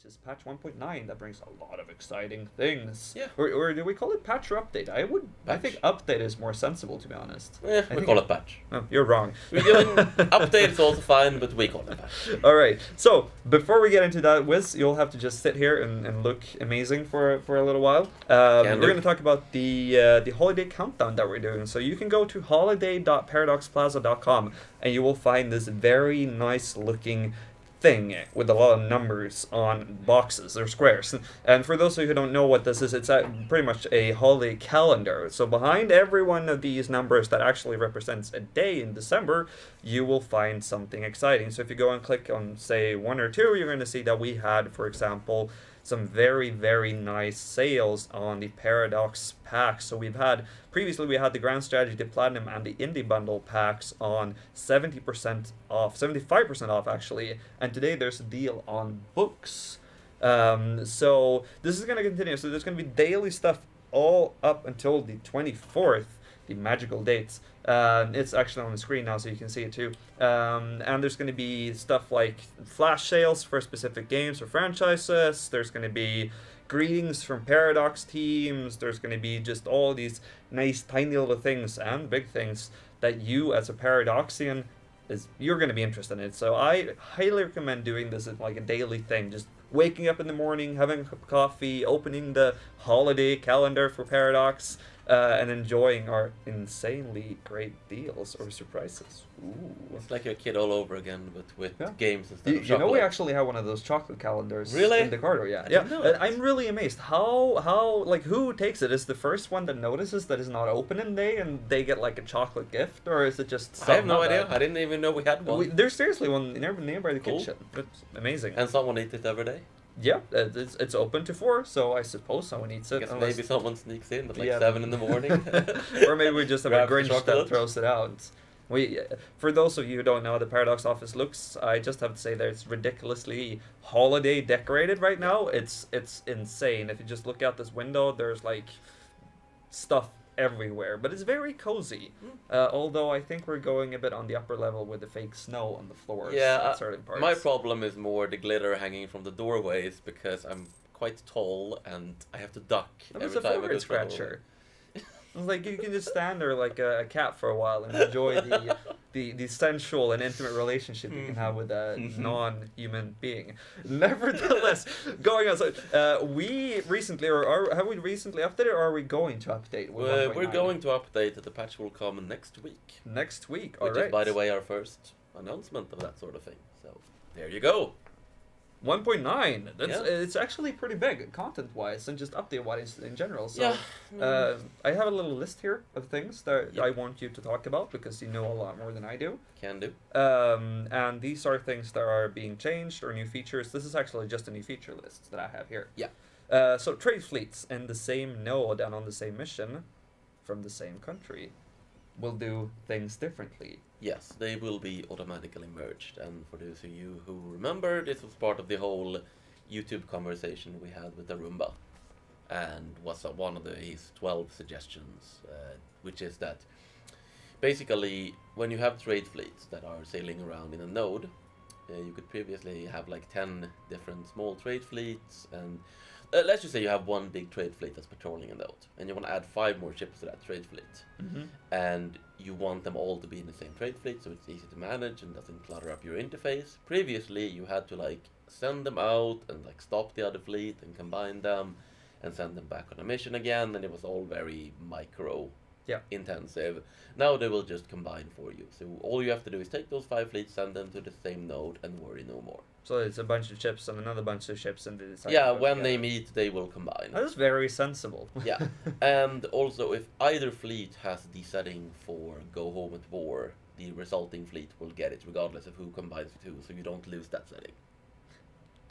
which is patch 1.9. That brings a lot of exciting things. Yeah. Or do we call it patch or update? I think update is more sensible, to be honest. Yeah, we call it patch. No, you're wrong. We're doing update is also fine, but we call it patch. All right. So before we get into that, Wiz, you'll have to just sit here and look amazing for a little while. We're going to talk about the holiday countdown that we're doing. So you can go to holiday.paradoxplaza.com and you will find this very nice looking thing with a lot of numbers on boxes or squares. And for those of you who don't know what this is, it's pretty much a holiday calendar. So behind every one of these numbers that actually represents a day in December, you will find something exciting. So if you go and click on, say, 1 or 2, you're going to see that we had, for example, some very, very nice sales on the Paradox packs. So previously we had the Grand Strategy, the Platinum, and the Indie Bundle packs on 70% off, 75% off actually, and today there's a deal on books. So this is going to continue, so there's going to be daily stuff all up until the 24th, the magical dates. It's actually on the screen now, so you can see it too. And there's going to be stuff like flash sales for specific games or franchises. There's going to be greetings from Paradox teams. There's going to be just all these nice tiny little things and big things that you as a Paradoxian you're going to be interested in it. So I highly recommend doing this as like a daily thing. Just waking up in the morning, having a cup of coffee, opening the holiday calendar for Paradox, and enjoying our insanely great deals or surprises. Ooh. It's like your kid all over again, but with games instead of chocolate. You know, we actually have one of those chocolate calendars really? In the corridor. Yeah. I'm really amazed. How like, who takes it? Is the first one that notices that it's not open in day and they get like a chocolate gift? Or is it just I have no idea. I didn't even know we had one. There's seriously one nearby the kitchen. It's amazing. And someone eats it every day? Yeah, it's open to 4, so I suppose someone eats it. I guess maybe someone sneaks in at like 7 in the morning. Or maybe we just have a Grinch that throws it out. For those of you who don't know how the Paradox office looks, I just have to say that it's ridiculously holiday decorated right now. It's insane. If you just look out this window, there's like stuff everywhere, but it's very cozy. Although I think we're going a bit on the upper level with the fake snow on the floors. Yeah, certain parts. My problem is more the glitter hanging from the doorways because I'm quite tall and I have to duck every time I go scratcher. It's like you can just stand there like a cat for a while and enjoy the sensual and intimate relationship you can have with a non-human being. Nevertheless, going on, so we recently, have we recently updated, or are we going to update? We're going to update. The patch will come next week. Next week, which is, by the way, our first announcement of that sort of thing. So there you go. 1.9. It's actually pretty big content-wise and just update-wise in general. So I have a little list here of things that I want you to talk about because you know a lot more than I do. Can do. And these are things that are being changed or new features. This is actually just a new feature list that I have here. Yeah. So trade fleets in the same node and on the same mission from the same country will do things differently. Yes, they will be automatically merged. And for those of you who remember, this was part of the whole YouTube conversation we had with Arumba, and was one of his 12 suggestions, which is that basically when you have trade fleets that are sailing around in a node, you could previously have like 10 different small trade fleets, and let's just say you have one big trade fleet that's patrolling a node, and you want to add 5 more ships to that trade fleet, and you want them all to be in the same trade fleet, so it's easy to manage and doesn't clutter up your interface. Previously, you had to like send them out and like stop the other fleet and combine them and send them back on a mission again, and it was all very micro intensive. Now they will just combine for you. So all you have to do is take those 5 fleets, send them to the same node, and worry no more. So it's a bunch of ships and another bunch of ships, and they decide when they meet, they will combine. That is very sensible. Yeah, and also if either fleet has the setting for go home at war, the resulting fleet will get it regardless of who combines with who, so you don't lose that setting.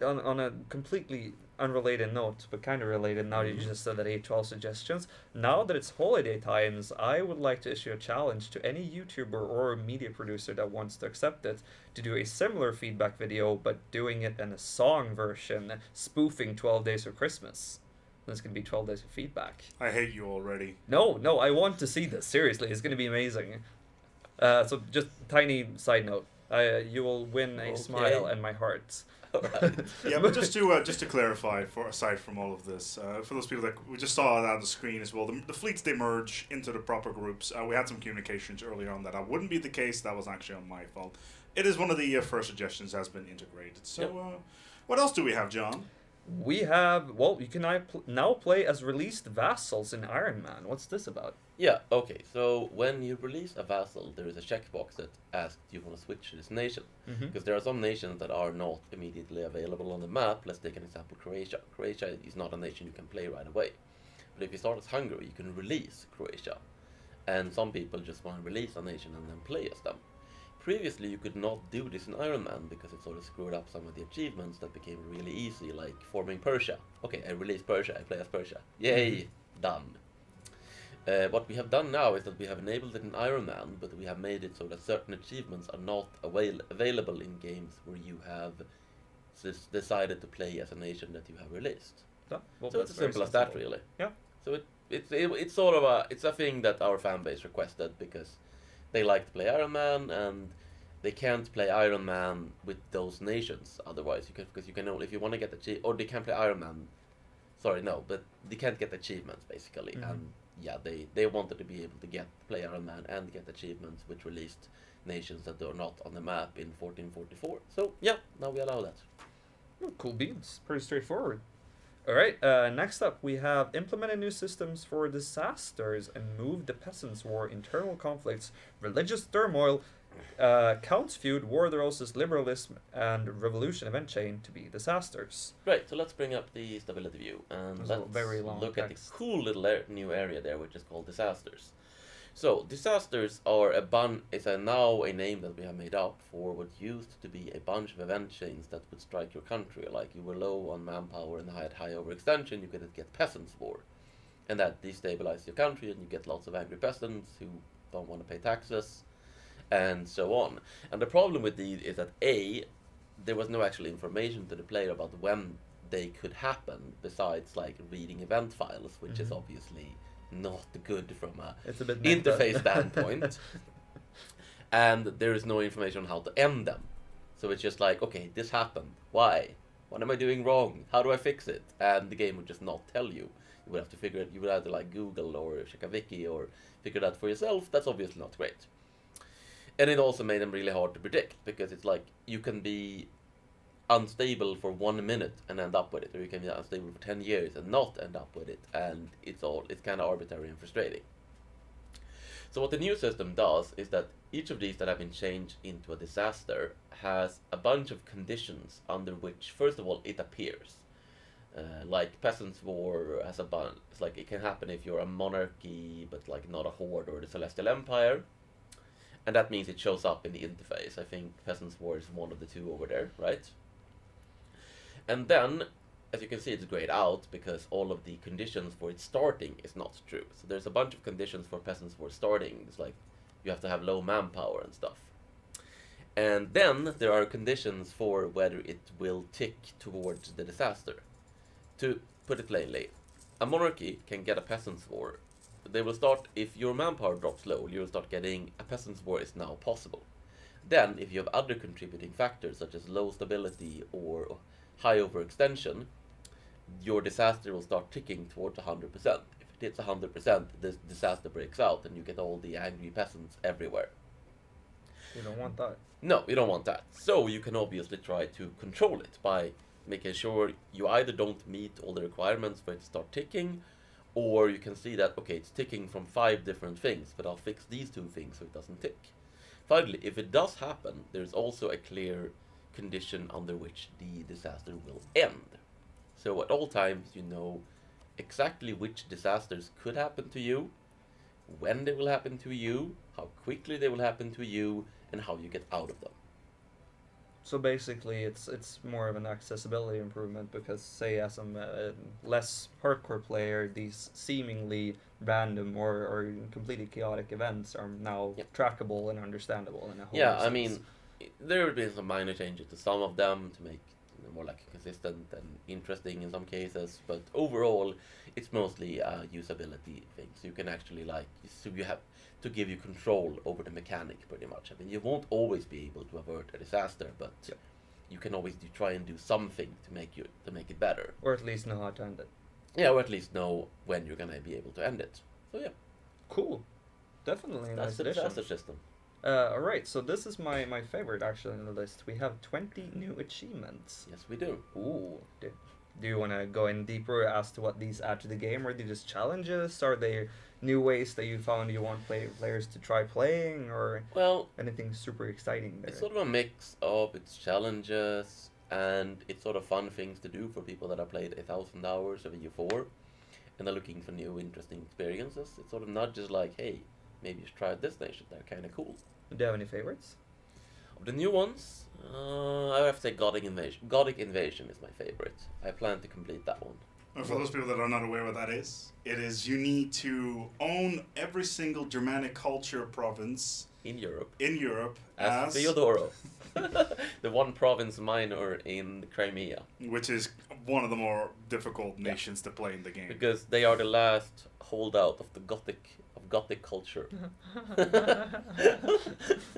On a completely unrelated note, but kind of related, now you just said that 812 suggestions. Now that it's holiday times, I would like to issue a challenge to any YouTuber or media producer that wants to accept it to do a similar feedback video, but doing it in a song version, spoofing 12 Days of Christmas. This can be 12 Days of Feedback. I hate you already. No, I want to see this. Seriously, it's going to be amazing. So just tiny side note. You will win a smile and my heart. Alright. Yeah, but just to clarify, for aside from all of this, for those people that we just saw that on the screen as well, the fleets, they merge into the proper groups. We had some communications earlier on that wouldn't be the case. That was actually on my fault. It is one of the first suggestions has been integrated. So, what else do we have, John? We have, well, you can now play as released vassals in Iron Man. What's this about? Yeah, okay, so when you release a vassal, there is a checkbox that asks, do you want to switch to this nation? Because there are some nations that are not immediately available on the map. Let's take an example, Croatia. Croatia is not a nation you can play right away. But if you start as Hungary, you can release Croatia. And some people just want to release a nation and then play as them. Previously, you could not do this in Iron Man because it sort of screwed up some of the achievements that became really easy, like forming Persia. Okay, I release Persia, I play as Persia. Yay, done. What we have done now is that we have enabled it in Iron Man, but we have made it so that certain achievements are not available in games where you have decided to play as a nation that you have released. Well, so it's as simple as that, really. Yeah. So it's sort of it's a thing that our fan base requested because they like to play Iron Man and they can't play Iron Man with those nations otherwise. Because you can only, if you want to get or they can't play Iron Man. Sorry, no, but they can't get achievements basically. And yeah, they wanted to be able to play Iron Man and get achievements with released nations that are not on the map in 1444. So yeah, now we allow that. Oh, cool beans. Pretty straightforward. All right, next up we have implemented new systems for disasters and moved the Peasants' War, internal conflicts, religious turmoil, Count's Feud, War of the Roses, liberalism, and revolution event chain to be disasters. Right, so let's bring up the stability view and let's look at the cool little new area there, which is called disasters. So disasters are now a name that we have made up for what used to be a bunch of event chains that would strike your country. Like you were low on manpower and had high overextension, you could get Peasants' War. And that destabilized your country and you get lots of angry peasants who don't want to pay taxes and so on. And the problem with these is that there was no actual information to the player about when they could happen besides like reading event files, which is obviously not good from a interface standpoint. And there is no information on how to end them. So it's just like, okay, this happened. Why? What am I doing wrong? How do I fix it? And the game would just not tell you. You would have to figure it. You would have to like Google or check a wiki or figure it out for yourself. That's obviously not great. And it also made them really hard to predict because it's like you can be unstable for 1 minute and end up with it, or you can be unstable for 10 years and not end up with it, and it's kind of arbitrary and frustrating. So what the new system does is that each of these that have been changed into a disaster has a bunch of conditions under which, first of all, it appears. Like Peasants' War has a bunch. It's like it can happen if you're a monarchy, but like not a horde or the Celestial Empire, and that means it shows up in the interface. I think Peasants' War is one of the two over there, right? And then, as you can see, it's grayed out because all of the conditions for it starting is not true. So there's a bunch of conditions for Peasants' War starting. It's like you have to have low manpower and stuff. And then there are conditions for whether it will tick towards the disaster. To put it plainly, a monarchy can get a Peasants' War. They will start, if your manpower drops low, you will start getting a Peasants' War is now possible. Then, if you have other contributing factors such as low stability or high overextension, your disaster will start ticking towards 100%. If it hits 100%, this disaster breaks out and you get all the angry peasants everywhere. You don't want that. No, you don't want that. So you can obviously try to control it by making sure you either don't meet all the requirements for it to start ticking, or you can see that, okay, it's ticking from 5 different things, but I'll fix these 2 things so it doesn't tick. Finally, if it does happen, there's also a clear condition under which the disaster will end. So at all times you know exactly which disasters could happen to you, when they will happen to you, how quickly they will happen to you, and how you get out of them. So basically it's more of an accessibility improvement because, say, as a less hardcore player, these seemingly random or completely chaotic events are now trackable and understandable in a whole sense. I mean, there have been some minor changes to some of them to make more like consistent and interesting in some cases, but overall it's mostly a usability thing. So you can actually you have to give you control over the mechanic pretty much. I mean, you won't always be able to avert a disaster, but you can always try and do something to make it better. Or at least know how to end it. Yeah, or at least know when you're gonna be able to end it. So yeah, Cool. Definitely a nice that's addition. the system. Alright, so this is my favorite actually on the list. We have 20 new achievements. Yes, we do. Ooh. Do you want to go in deeper as to what these add to the game? Are they just challenges? Are they new ways that you found you want players to try playing? Or Well, anything super exciting there? it's sort of a mix of its challenges and it's sort of fun things to do for people that have played 1,000 hours of EU4 and are looking for new interesting experiences. It's sort of not just like, hey, maybe you should try this nation, they're kind of cool. Do you have any favorites? Of the new ones, I have to say Gothic Invasion. Gothic Invasion is my favorite. I plan to complete that one. And for those people that are not aware what that is, it is you need to own every single Germanic culture province In Europe. as Theodoro. The one province minor in Crimea. which is one of the more difficult nations to play in the game. Because they are the last holdout of the Gothic culture.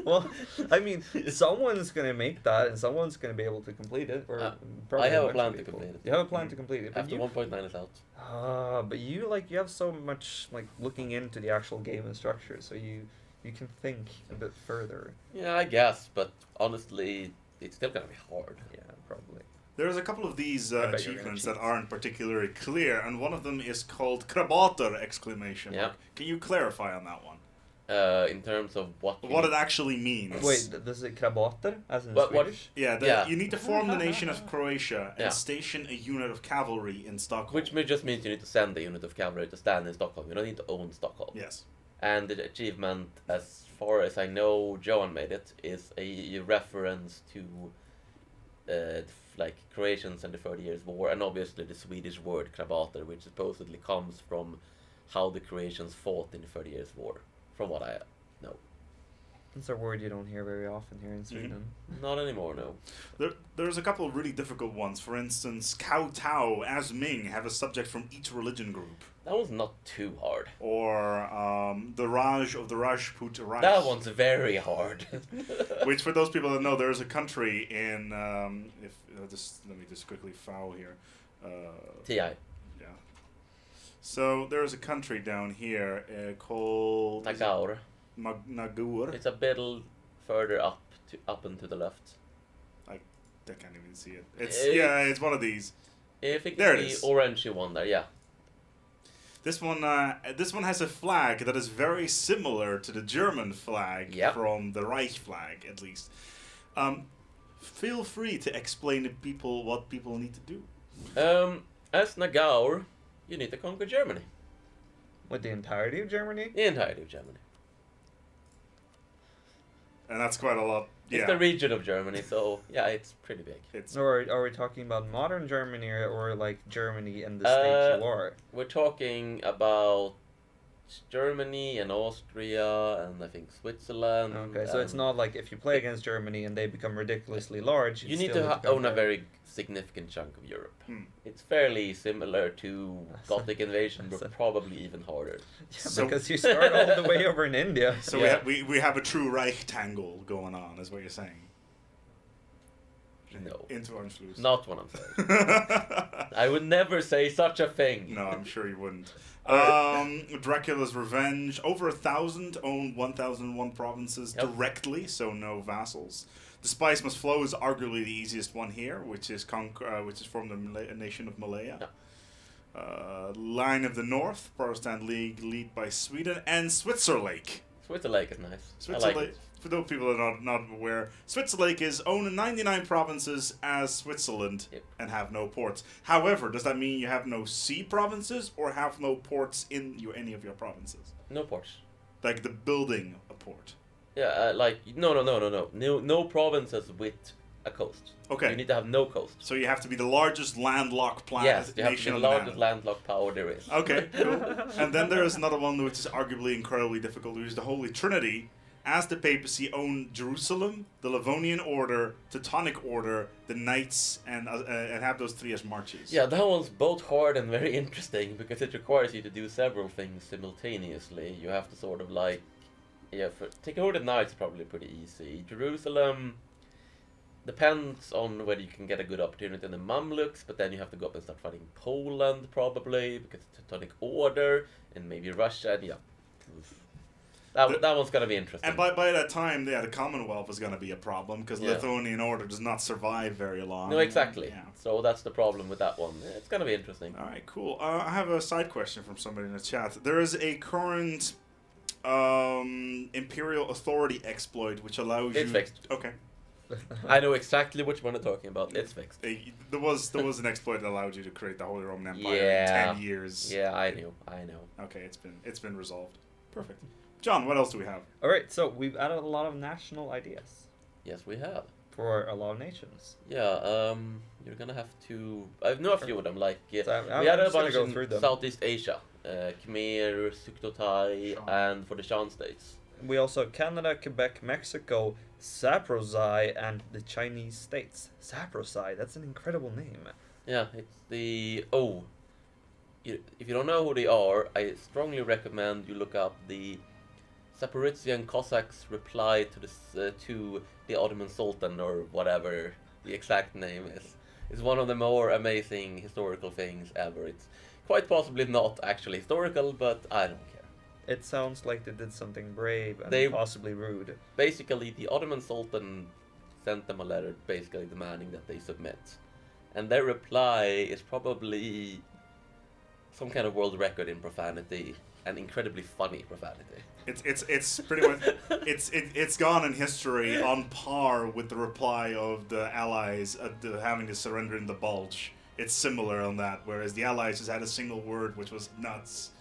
Well, I mean, someone's gonna make that, and someone's gonna be able to complete it. Or probably I have a bunch plan of to people. complete it. You have a plan to complete it, but After you, 1.9 is out. but you have so much looking into the actual game and structure, so you can think a bit further. Yeah, I guess, but honestly, it's still gonna be hard. Yeah, probably. There's a couple of these I bet you're gonna achievements cheat. that aren't particularly clear, and one of them is called Krabater! Exclamation mark. Can you clarify on that one? In terms of what What it actually means? Wait, does it krabater as in What- Swedish? Yeah, Yeah. you need to form the nation of Croatia and Yeah. station a unit of cavalry in Stockholm. Which just means you need to send a unit of cavalry to stand in Stockholm. You don't need to own Stockholm. Yes. And the achievement, as far as I know, Johan made it, is a reference to Croatians and the 30 Years' War, and obviously the Swedish word krabater, which supposedly comes from how the Croatians fought in the 30 Years' War, from what I know. It's a word you don't hear very often here in Sweden. Not anymore, no. There's a couple of really difficult ones. For instance, Cao Tao, as Ming, have a subject from each religion group. That one's not too hard. Or the Raj of the Rajput Reich. That one's very hard. Which, for those people that know, there is a country in let me just quickly foul here. TI. Yeah. So there is a country down here called Nagaur. Nagur. It's a bit further up and to the left. I can't even see it. It's one of these. I think There it's it is. the orangey one there, yeah. This one has a flag that is very similar to the German flag from the Reich flag, at least. Feel free to explain to people what people need to do. As Nagaur, you need to conquer Germany. With the entirety of Germany? The entirety of Germany. And that's quite a lot. It's Yeah. the region of Germany, so yeah, it's pretty big. It's Or are we talking about modern Germany or like Germany in the state you are? We're talking about Germany and Austria and I think Switzerland. Okay, so it's not like if you play against Germany and they become ridiculously large. You need still to own a conquer. very significant chunk of Europe. Hmm. It's fairly similar to Gothic Invasion, so- but probably even harder. Yeah, So- because you start all the way over in India. So Yeah. we have a true Reich tangle going on, is what you're saying. No. Into Anschluss. Not what I'm saying. I would never say such a thing. No, I'm sure you wouldn't. Dracula's Revenge. Over 1,000 own 1,001 provinces Yep. directly, so no vassals. The Spice Must Flow is arguably the easiest one here, which is from the nation of Malaya. Yep. Line of the North, Protestant League, lead by Sweden, and Switzerlake. Switzerland is nice. I like Switzerlake, it. for those people that are not aware, Switzerlake is owned 99 provinces as Switzerland Yep. and have no ports. However, does that mean you have no sea provinces or have no ports in any of your provinces? No ports. Like the building a port. Yeah, no provinces with a coast. Okay. You need to have no coast. So you have to be the largest landlocked Yes, you have to nation be on the the largest planet. landlocked power there is. Okay, cool. And then there is another one which is arguably incredibly difficult, which is the Holy Trinity. As the papacy own Jerusalem, the Livonian Order, Teutonic Order, the Knights, and have those three as marches. Yeah, that one's both hard and very interesting because it requires you to do several things simultaneously. You have to sort of like, taking over the Knights is probably pretty easy. Jerusalem, Depends on whether you can get a good opportunity in the Mamluks, but then you have to go up and start fighting Poland probably because it's Teutonic Order, and maybe Russia. And yeah, that one's gonna be interesting. And by that time, yeah, the Commonwealth was going to be a problem because Yeah. Lithuanian Order does not survive very long. No, exactly. Yeah. So that's the problem with that one. It's gonna be interesting. All right, cool. I have a side question from somebody in the chat. There is a current Imperial Authority exploit which allows It's you. fixed. Okay. I know exactly which one you're talking about. It's fixed. There was an exploit that allowed you to create the Holy Roman Empire Yeah. in 10 years. Yeah, I know. Okay, it's been resolved. Perfect. John, what else do we have? All right, so we've added a lot of national ideas Yes, we have. for a lot of nations. Yeah, you're gonna have to. I know a few of them. Like So I'm we had a just gonna bunch go in through them. Southeast Asia, Khmer, Sukhothai, Shan. and for the Shan states. We also have Canada, Quebec, Mexico, Saprosai, and the Chinese states. Saprosai, that's an incredible name. Yeah, it's the if you don't know who they are, I strongly recommend you look up the Zaporizhian Cossacks' reply to this to the Ottoman Sultan or whatever the exact name is. It's one of the more amazing historical things ever. It's quite possibly not actually historical, but I don't care. It sounds like they did something brave and They- possibly rude. Basically, the Ottoman Sultan sent them a letter basically demanding that they submit. And their reply is probably some kind of world record in profanity and incredibly funny profanity. It's pretty much it's gone in history on par with the reply of the Allies having to surrender in the Bulge. It's similar on that, whereas the Allies just had a single word which was nuts.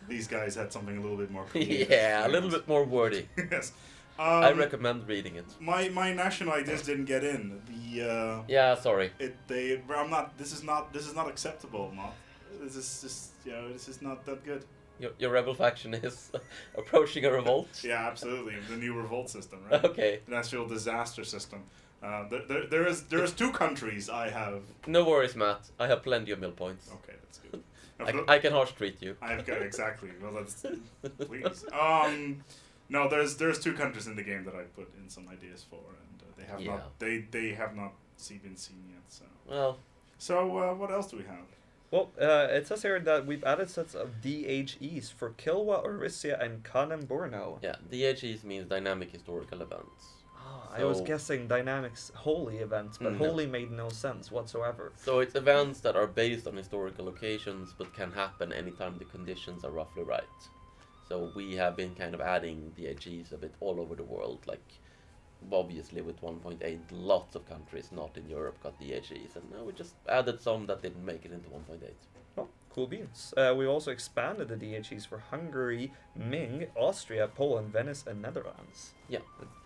These guys had something a little bit more creative. Yeah, a little bit more wordy. Yes. I recommend reading it. My national ideas didn't get in. Yeah, sorry. I'm not. This is not acceptable. Not. This is just this is not that good. Your rebel faction is approaching a revolt. Yeah, absolutely. The new revolt system, right? Okay. The national disaster system. There's two countries I have. No worries, Matt. I have plenty of mill points. Okay, that's good. Now, I can harsh treat you. I've got exactly. Well, that's please. No, there's two countries in the game that I put in some ideas for, and they have Yeah. not they have not been seen yet. So Well, what else do we have? Well, it says here that we've added sets of DHEs for Kilwa, Orisia, and Kanem Borno. yeah, DHEs means dynamic historical events. I was So- guessing dynamics holy events, but No. holy made no sense whatsoever. So it's events that are based on historical locations but can happen anytime the conditions are roughly right. So we have been kind of adding DHEs a bit all over the world, like obviously with 1.8 lots of countries not in Europe got DHEs, and now we just added some that didn't make it into 1.8. Oh, cool beans. We also expanded the DHEs for Hungary, Ming, Austria, Poland, Venice, and Netherlands. Yeah.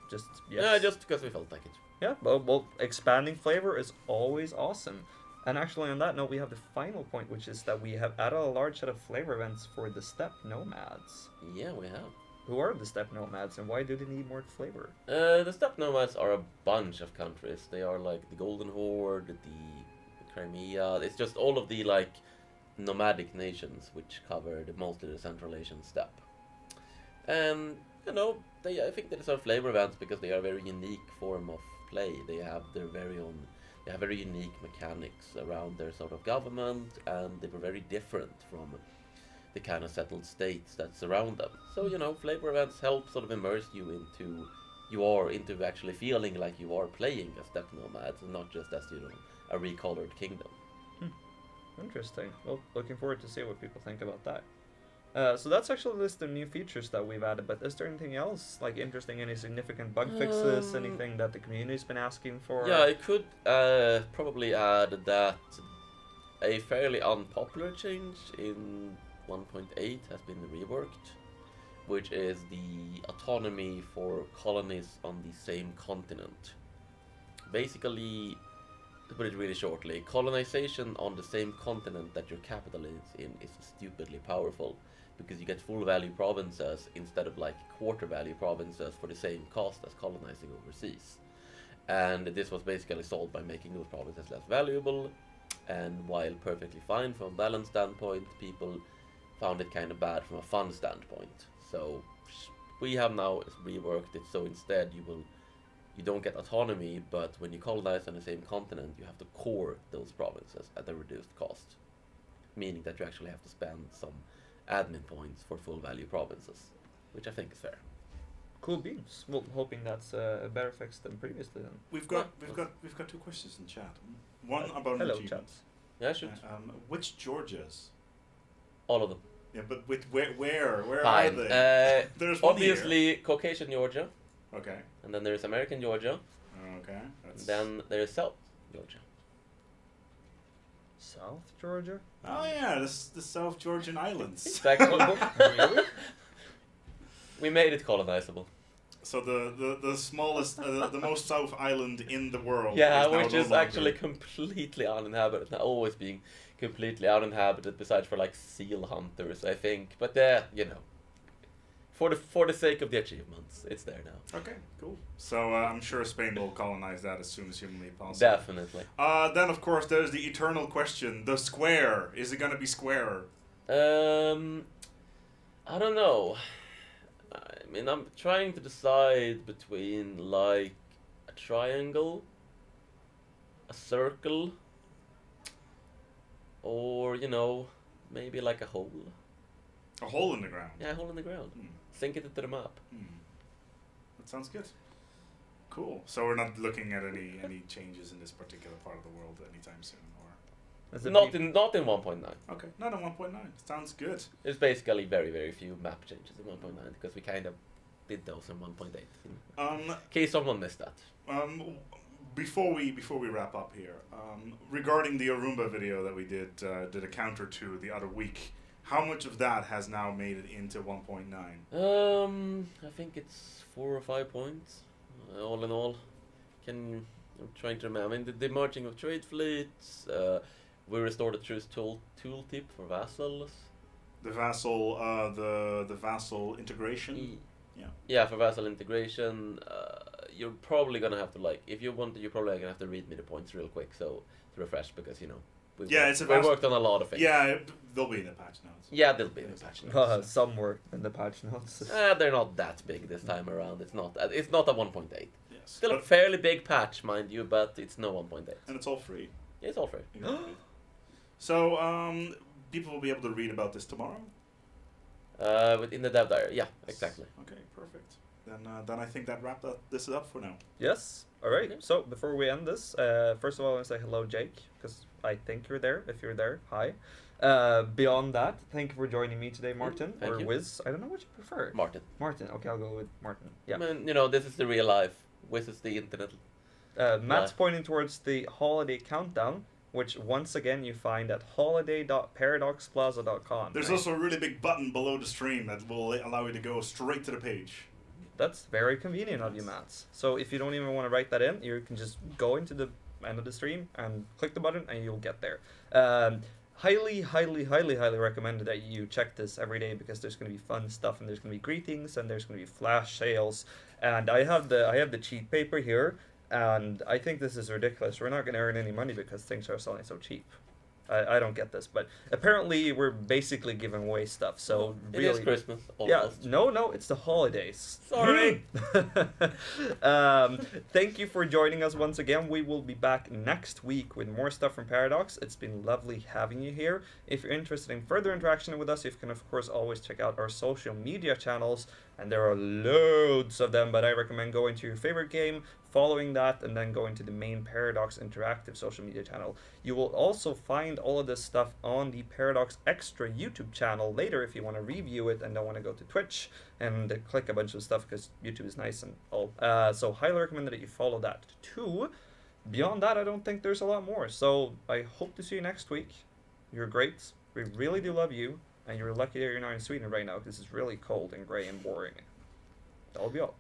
Just, yes. Yeah, just because we felt like it. Yeah, well, expanding flavor is always awesome. And actually, on that note, we have the final point, which is that we have added a large set of flavor events for the steppe nomads. Yeah, we have. Who are the steppe nomads, and why do they need more flavor? The steppe nomads are a bunch of countries. They are like the Golden Horde, the Crimea. It's just all of the like nomadic nations which cover mostly the Central Asian steppe. And I think they deserve flavor events because they are a very unique form of play. They have their very own. They have very unique mechanics around their sort of government, and they were very different from the kind of settled states that surround them. So flavor events help sort of immerse you into actually feeling like you are playing as steppe nomads and not just as a recolored kingdom. Interesting. Well, looking forward to see what people think about that. So that's actually a list of new features that we've added, but is there anything else, like interesting, any significant bug fixes, anything that the community's been asking for? Yeah, I could probably add that a fairly unpopular change in 1.8 has been reworked, which is the autonomy for colonies on the same continent. Basically, to put it really shortly, colonization on the same continent that your capital is in is stupidly powerful, because you get full value provinces instead of like quarter value provinces for the same cost as colonizing overseas. And this was basically solved by making those provinces less valuable, and while perfectly fine from a balance standpoint, people found it kind of bad from a fun standpoint. So we have now reworked it, so instead you will you don't get autonomy, but when you colonize on the same continent, you have to core those provinces at a reduced cost, meaning that you actually have to spend some admin points for full value provinces, which I think is fair. Cool beans. Well, hoping that's a better fix than previously then. We've got 2 questions in chat. One about Hello, achievements. chaps. Yeah, shoot. Which Georgias? All of them. Yeah, but with where are Fine. they? There's one Obviously, Caucasian Georgia, here. Okay. and then there's American Georgia, Okay. and then there's South Georgia. South Georgia? Oh yeah, the South Georgian Islands. Exactly. Really? We made it colonizable. So the smallest, the most south island in the world. Yeah, is now which no is longer- actually completely uninhabited. Now, always being completely uninhabited, besides for like seal hunters, I think. But you know, for the sake of the achievements, it's there now. Okay, cool. So I'm sure Spain will colonize that as soon as humanly possible. Definitely. Then of course there's the eternal question: the square. Is it gonna be square? I don't know. I mean, I'm trying to decide between like a triangle, a circle, or you know, maybe like a hole. A hole in the ground. Yeah, a hole in the ground. Hmm. Sink it into the map. That sounds good. Cool. So we're not looking at any changes in this particular part of the world anytime soon, or Not in 1.9. okay, not on 1.9. Sounds good. There's basically very few map changes in 1.9 because we kind of did those in 1.8. In case someone missed that. Before we wrap up here, regarding the Arumba video that we did a counter to the other week, how much of that has now made it into 1.9? I think it's 4 or 5 points, all in all. I'm trying to remember. I mean, the merging of trade fleets. We restored the truce tooltip for vassals. The vassal, the vassal integration. Yeah, for vassal integration, you're probably gonna have to if you want to, you're probably gonna have to read me the points real quick, so to refresh because you know. We worked on a lot of things. Yeah, they'll be in the patch notes. Yeah, they'll be in the patch notes. Some were in the patch notes. They're not that big this time around. It's not a 1.8. Yes. Still a fairly big patch, mind you, but it's no 1.8. And it's all free. Yeah, it's all free. So, people will be able to read about this tomorrow? In the dev diary, yeah, exactly. Okay, perfect. Then I think that wrapped this up for now. Yes. All right. Okay. So before we end this, first of all, I want to say hello, Jake, because I think you're there. If you're there, hi. Beyond that, thank you for joining me today, Martin, Thank or you. Wiz. I don't know what you prefer. Martin. Martin. Okay, I'll go with Martin. Yeah. I mean, you know, this is the real life. Wiz is the internet. Matt's pointing towards the holiday countdown, which once again you find at holiday.paradoxplaza.com. There's also a really big button below the stream that will allow you to go straight to the page. That's very convenient of you, Mats. So if you don't even want to write that in, you can just go into the end of the stream and click the button and you'll get there. Highly recommend that you check this every day because there's going to be fun stuff and there's going to be greetings and there's going to be flash sales. And I have the cheat paper here, and I think this is ridiculous. We're not going to earn any money because things are selling so cheap. I don't get this, but apparently we're basically giving away stuff. So really, It is Christmas. yeah, Almost. no, it's the holidays. Sorry. Thank you for joining us once again. We will be back next week with more stuff from Paradox. It's been lovely having you here. If you're interested in further interaction with us, you can of course always check out our social media channels, and there are loads of them, but I recommend going to your favorite game, following that, and then going to the main Paradox Interactive social media channel. You will also find all of this stuff on the Paradox Extra YouTube channel later if you want to review it and don't want to go to Twitch and click a bunch of stuff because YouTube is nice and all. So highly recommend that you follow that too. Beyond that, I don't think there's a lot more. So I hope to see you next week. You're great. We really do love you. And you're lucky that you're not in Sweden right now because it's really cold and gray and boring. That'll be all.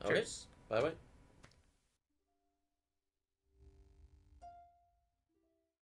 Okay. Cheers. Bye bye.